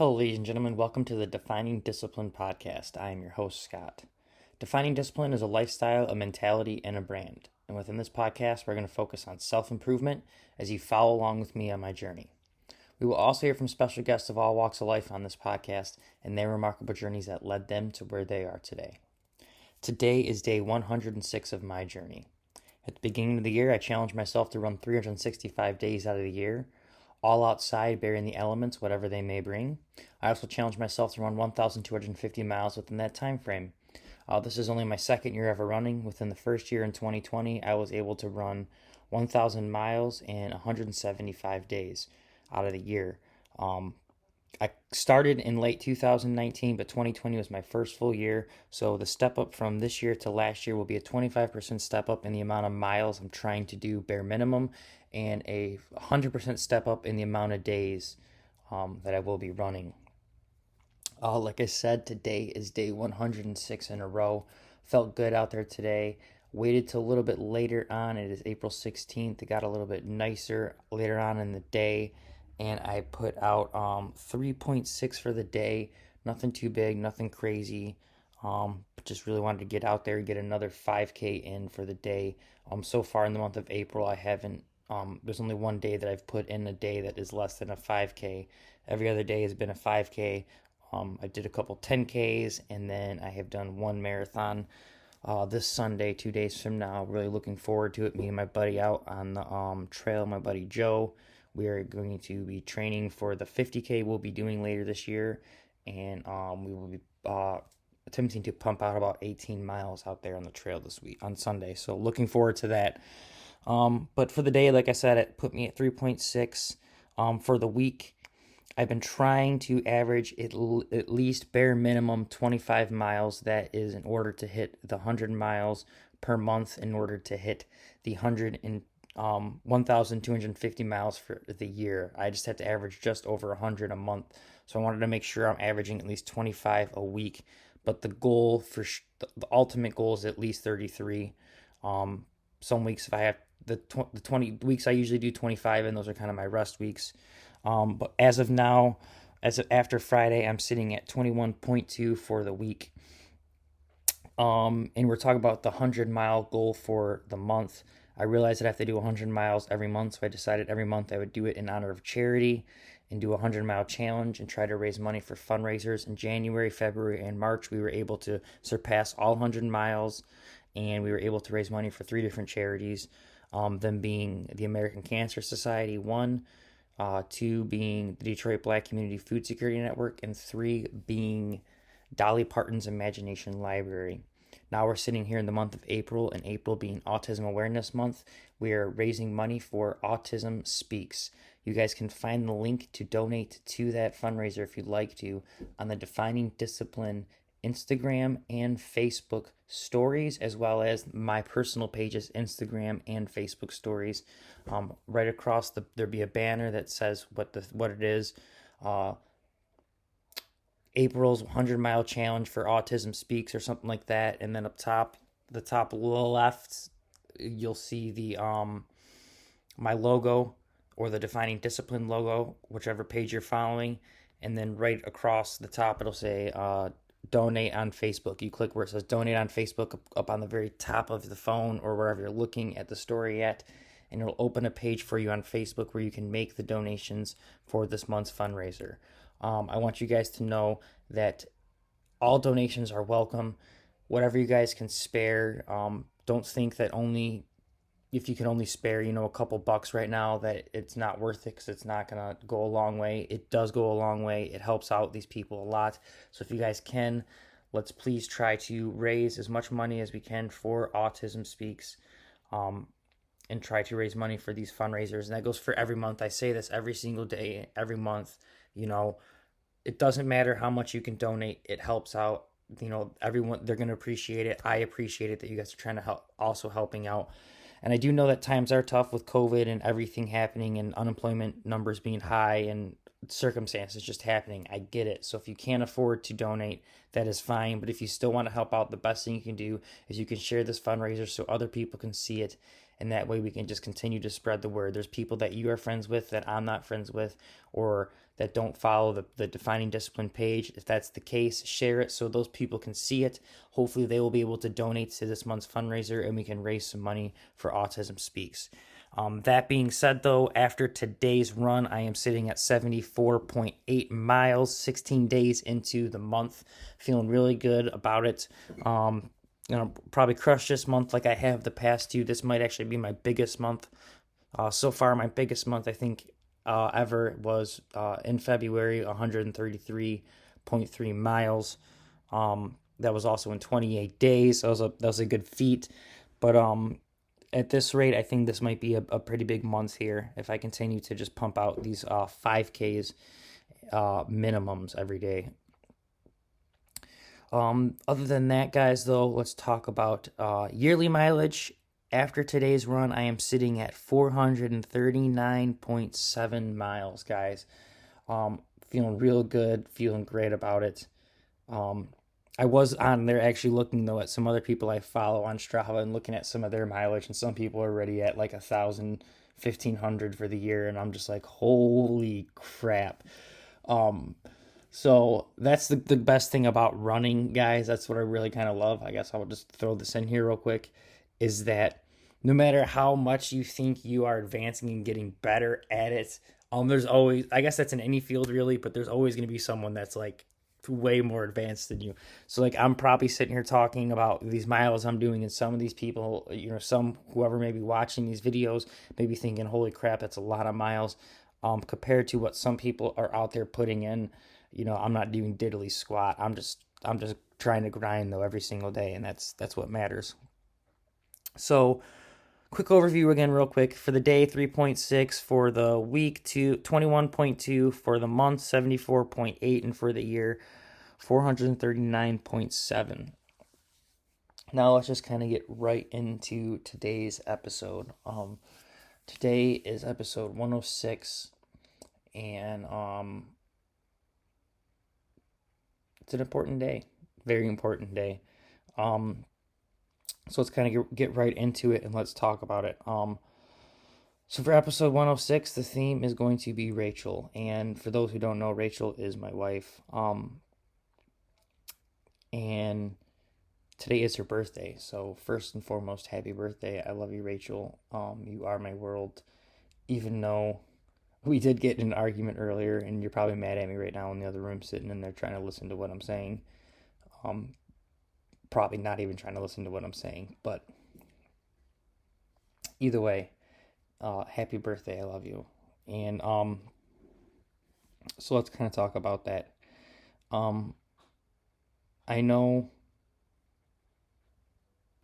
Hello, ladies and gentlemen. Welcome to the Defining Discipline podcast. I am your host, Scott. Defining discipline is a lifestyle, a mentality, and a brand. And within this podcast, we're going to focus on self improvement as you follow along with me on my journey. We will also hear from special guests of all walks of life on this podcast and their remarkable journeys that led them to where they are today. Today is day 106 of my journey. At the beginning of the year, I challenged myself to run 365 days out of the year, all outside, bearing the elements, whatever they may bring. I also challenged myself to run 1,250 miles within that time frame. This is only my second year ever running. Within the first year in 2020, I was able to run 1,000 miles in 175 days out of the year. I started in late 2019, but 2020 was my first full year. So the step up from this year to last year will be a 25% step up in the amount of miles I'm trying to do bare minimum, and a 100% step up in the amount of days that I will be running. Like I said, today is day 106 in a row. Felt good out there today. Waited till a little bit later on. It is April 16th. It got a little bit nicer later on in the day, and I put out 3.6 for the day. Nothing too big, nothing crazy. Just really wanted to get out there and get another 5K in for the day. So far in the month of April, I haven't. There's only one day that I've put in a day that is less than a 5K. Every other day has been a 5K. I did a couple 10Ks, and then I have done one marathon this Sunday, 2 days from now. Really looking forward to it. Me and my buddy out on the trail, my buddy Joe. We are going to be training for the 50K we'll be doing later this year, and we will be attempting to pump out about 18 miles out there on the trail this week on Sunday. So looking forward to that. But for the day, like I said, it put me at 3.6. For the week, I've been trying to average at least bare minimum 25 miles. That is in order to hit the 100 miles per month, in order to hit the 1,250 miles for the year. I just have to average just over 100 a month. So I wanted to make sure I'm averaging at least 25 a week. But the goal the ultimate goal is at least 33. Some weeks, if I have the 20 weeks, I usually do 25, and those are kind of my rest weeks. But as of now, after Friday, I'm sitting at 21.2 for the week. And we're talking about the 100-mile goal for the month. I realized that I have to do 100 miles every month, so I decided every month I would do it in honor of charity and do a 100-mile challenge and try to raise money for fundraisers. In January, February, and March, we were able to surpass all 100 miles, and we were able to raise money for 3 different charities, them being the American Cancer Society, 1, 2 being the Detroit Black Community Food Security Network, and 3 being Dolly Parton's Imagination Library. Now we're sitting here in the month of April, and April being Autism Awareness Month, we are raising money for Autism Speaks. You guys can find the link to donate to that fundraiser if you'd like to on the Defining Discipline Instagram and Facebook stories, as well as my personal pages, Instagram and Facebook stories. Right across there'll be a banner that says what it is. April's 100-mile challenge for Autism Speaks or something like that, and then up top, the top left, you'll see the my logo or the Defining Discipline logo, whichever page you're following, and then right across the top it'll say donate on Facebook. You click where it says donate on Facebook up on the very top of the phone or wherever you're looking at the story at, and it'll open a page for you on Facebook where you can make the donations for this month's fundraiser. I want you guys to know that all donations are welcome. Whatever you guys can spare. Don't think that only if you can only spare, a couple bucks right now, that it's not worth it, because it's not going to go a long way. It does go a long way. It helps out these people a lot. So if you guys can, let's please try to raise as much money as we can for Autism Speaks, and try to raise money for these fundraisers. And that goes for every month. I say this every single day, every month. It doesn't matter how much you can donate. It helps out. Everyone, they're going to appreciate it. I appreciate it that you guys are trying to help, also helping out. And I do know that times are tough with COVID and everything happening and unemployment numbers being high and circumstances just happening. I get it. So if you can't afford to donate, that is fine. But if you still want to help out, the best thing you can do is you can share this fundraiser so other people can see it and that way we can just continue to spread the word. There's people that you are friends with that I'm not friends with, or that don't follow the Defining Discipline page. If that's the case, share it so those people can see it. Hopefully they will be able to donate to this month's fundraiser, and we can raise some money for Autism Speaks. That being said, though, after today's run, I am sitting at 74.8 miles, 16 days into the month, feeling really good about it. Probably crush this month like I have the past two. This might actually be my biggest month. So far, my biggest month, I think, ever was in February, 133.3 miles. That was also in 28 days. So that was a good feat. But at this rate, I think this might be a pretty big month here if I continue to just pump out these 5Ks minimums every day. Other than that, guys, though, let's talk about yearly mileage. After today's run, I am sitting at 439.7 miles, guys. Feeling real good, feeling great about it. I was on there actually looking, though, at some other people I follow on Strava and looking at some of their mileage, and some people are already at like 1,000, 1,500 for the year, and I'm just like, holy crap. So that's the best thing about running, guys. That's what I really kind of love. I guess I will just throw this in here real quick, is that no matter how much you think you are advancing and getting better at it, there's always, I guess that's in any field really, but there's always going to be someone that's like way more advanced than you. So like I'm probably sitting here talking about these miles I'm doing, and some of these people, some whoever may be watching these videos may be thinking, holy crap, that's a lot of miles compared to what some people are out there putting in. I'm not doing diddly squat. I'm just trying to grind though every single day, and that's what matters. So quick overview again real quick. For the day, 3.6. For the week, 21.2. For the month, 74.8. And for the year, 439.7. Now let's just kind of get right into today's episode. Today is episode 106, and it's an important day, very important day. So let's kind of get right into it, and let's talk about it. So for episode 106, the theme is going to be Rachel. And for those who don't know, Rachel is my wife. And today is her birthday. So first and foremost, happy birthday. I love you, Rachel. You are my world. Even though we did get in an argument earlier, and you're probably mad at me right now in the other room sitting in there trying to listen to what I'm saying. Probably not even trying to listen to what I'm saying, but either way, happy birthday, I love you. And so let's kind of talk about that. I know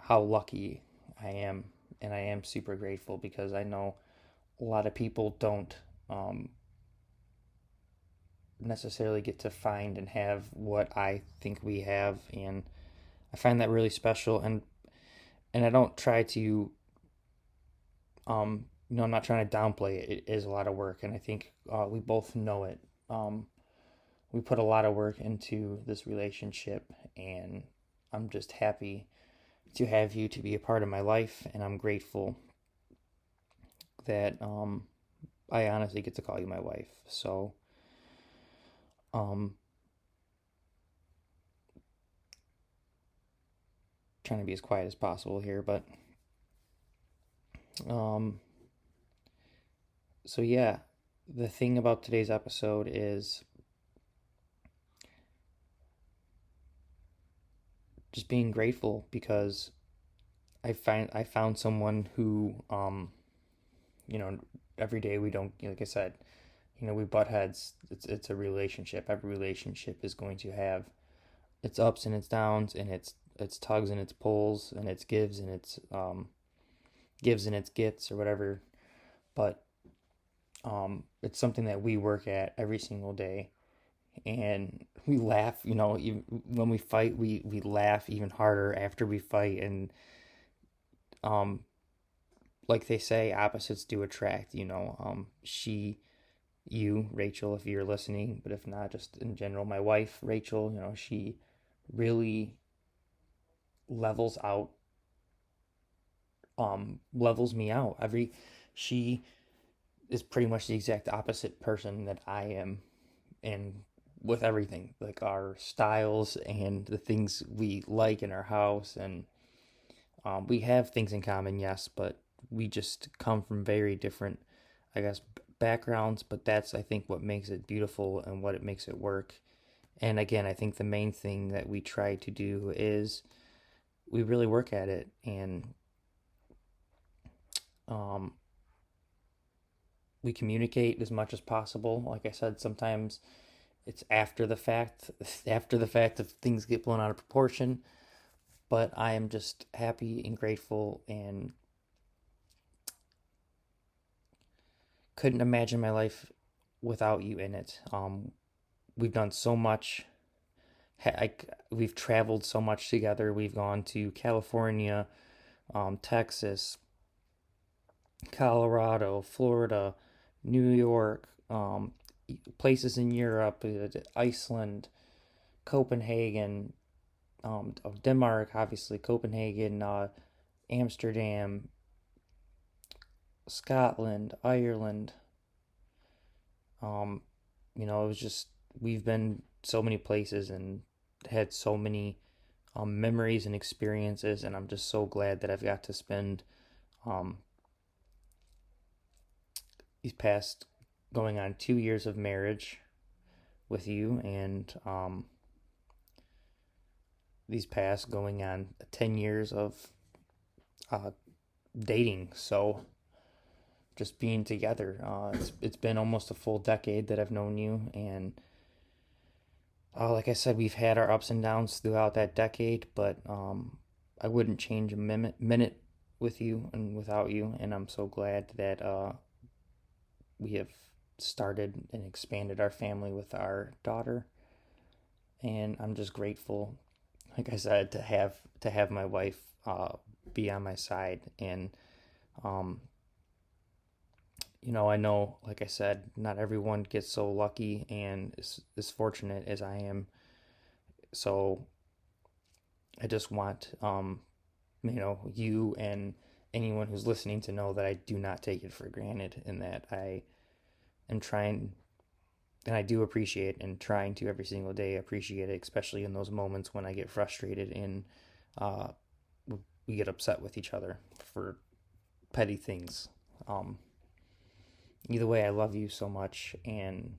how lucky I am, and I am super grateful, because I know a lot of people don't necessarily get to find and have what I think we have, and I find that really special. And I don't try to I'm not trying to downplay it. It is a lot of work, and I think we both know it. We put a lot of work into this relationship, and I'm just happy to have you to be a part of my life, and I'm grateful that I honestly get to call you my wife. So trying to be as quiet as possible here, but so yeah, the thing about today's episode is just being grateful, because I found someone who every day we don't, like I said, we butt heads. It's a relationship. Every relationship is going to have its ups and its downs, and its tugs and its pulls, and its gives and its gets, or whatever. But it's something that we work at every single day, and we laugh. Even when we fight, we laugh even harder after we fight, and like they say, opposites do attract. You, Rachel, if you're listening, but if not, just in general, my wife, Rachel, she really levels out levels me out. She is pretty much the exact opposite person that I am, and with everything, like our styles and the things we like in our house, and we have things in common, yes, but we just come from very different, I guess, backgrounds. But that's, I think, what makes it beautiful and what it makes it work. And again, I think the main thing that we try to do is we really work at it, and um, we communicate as much as possible. Like I said, sometimes it's after the fact, after the fact if things get blown out of proportion. But I am just happy and grateful, and couldn't imagine my life without you in it. We've done so much. We've traveled so much together. We've gone to California, Texas, Colorado, Florida, New York, places in Europe, Iceland, Copenhagen, Denmark, obviously, Copenhagen, Amsterdam, Scotland, Ireland. Um, it was just, we've been so many places and had so many memories and experiences, and I'm just so glad that I've got to spend um, these past going on 2 years of marriage with you, and these past going on 10 years of uh, dating. So just being together. It's been almost a full decade that I've known you, and like I said, we've had our ups and downs throughout that decade, but I wouldn't change a minute with you and without you, and I'm so glad that we have started and expanded our family with our daughter, and I'm just grateful, like I said, to have my wife be on my side, and um, I know, like I said, not everyone gets so lucky and is fortunate as I am. So I just want, you and anyone who's listening to know that I do not take it for granted, and that I am trying, and I do appreciate, and trying to every single day appreciate it, especially in those moments when I get frustrated and uh, we get upset with each other for petty things. Um, Either way, I love you so much, and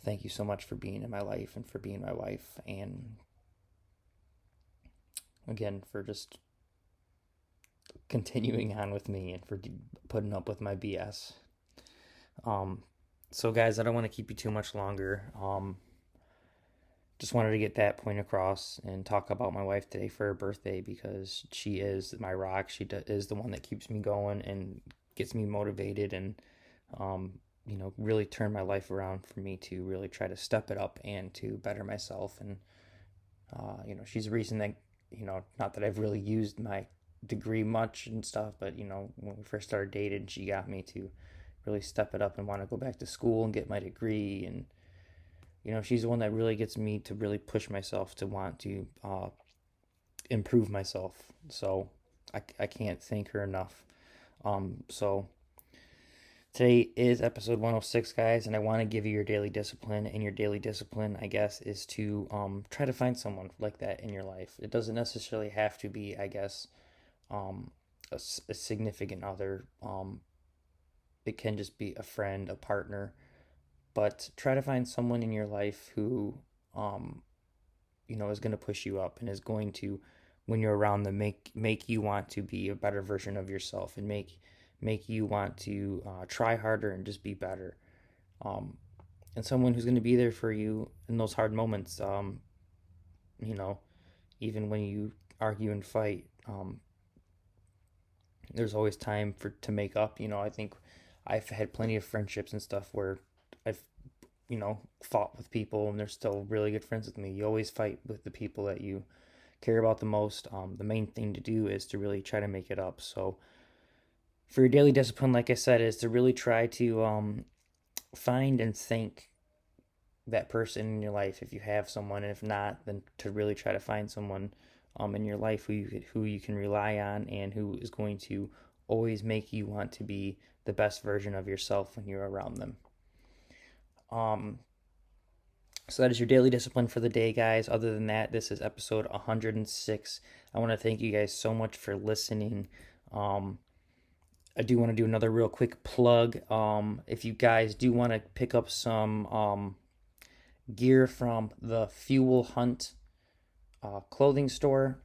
thank you so much for being in my life and for being my wife, and again, for just continuing on with me and for putting up with my BS. Um, so, guys, I don't want to keep you too much longer. Just wanted to get that point across and talk about my wife today for her birthday, because she is my rock. She is the one that keeps me going and gets me motivated, and um, really turn my life around for me to really try to step it up and to better myself. And she's the reason that, not that I've really used my degree much and stuff, but when we first started dating, she got me to really step it up and want to go back to school and get my degree. And she's the one that really gets me to really push myself to want to improve myself. So I can't thank her enough. So today is episode 106, guys, and I want to give you your daily discipline. And your daily discipline, I guess, is to try to find someone like that in your life. It doesn't necessarily have to be, I guess, a significant other. It can just be a friend, a partner, but try to find someone in your life who, is going to push you up and is going to, when you're around them, make you want to be a better version of yourself, and make you want to try harder and just be better. And someone who's going to be there for you in those hard moments. Even when you argue and fight, there's always time to make up. I think I've had plenty of friendships and stuff where I've fought with people and they're still really good friends with me. You always fight with the people that you care about the most. The main thing to do is to really try to make it up. So for your daily discipline, like I said, is to really try to find and thank that person in your life if you have someone, and if not, then to really try to find someone in your life who you can rely on and who is going to always make you want to be the best version of yourself when you're around them. So that is your daily discipline for the day, guys. Other than that, this is episode 106. I want to thank you guys so much for listening. I do want to do another real quick plug. If you guys do want to pick up some gear from the Fuel Hunt clothing store,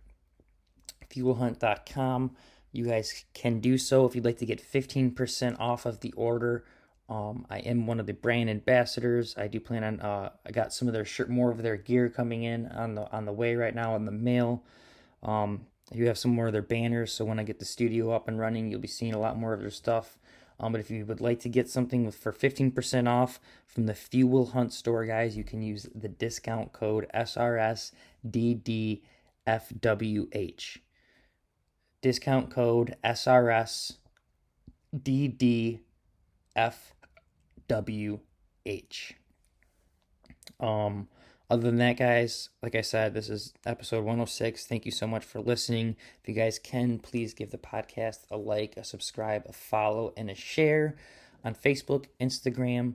fuelhunt.com, you guys can do so. If you'd like to get 15% off of the order, I am one of the brand ambassadors. I do plan on I got some of their more of their gear coming in on the way right now in the mail. You have some more of their banners, so when I get the studio up and running, you'll be seeing a lot more of their stuff. But if you would like to get something for 15% off from the Fuel Hunt store, guys, you can use the discount code SRSDDFWH. Discount code SRSDDFWH. Other than that, guys, like I said, this is episode 106. Thank you so much for listening. If you guys can, please give the podcast a like, a subscribe, a follow, and a share on Facebook, Instagram,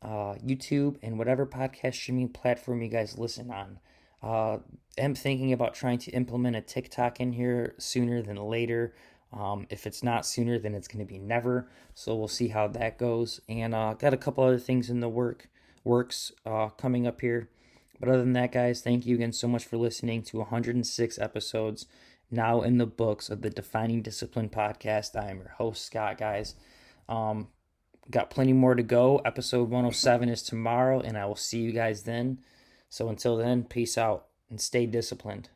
YouTube, and whatever podcast streaming platform you guys listen on. I'm thinking about trying to implement a TikTok in here sooner than later. If it's not sooner, then it's going to be never. So we'll see how that goes. And got a couple other things in the works coming up here. But other than that, guys, thank you again so much for listening to 106 episodes now in the books of the Defining Discipline podcast. I am your host, Scott, guys. Got plenty more to go. Episode 107 is tomorrow, and I will see you guys then. So until then, peace out and stay disciplined.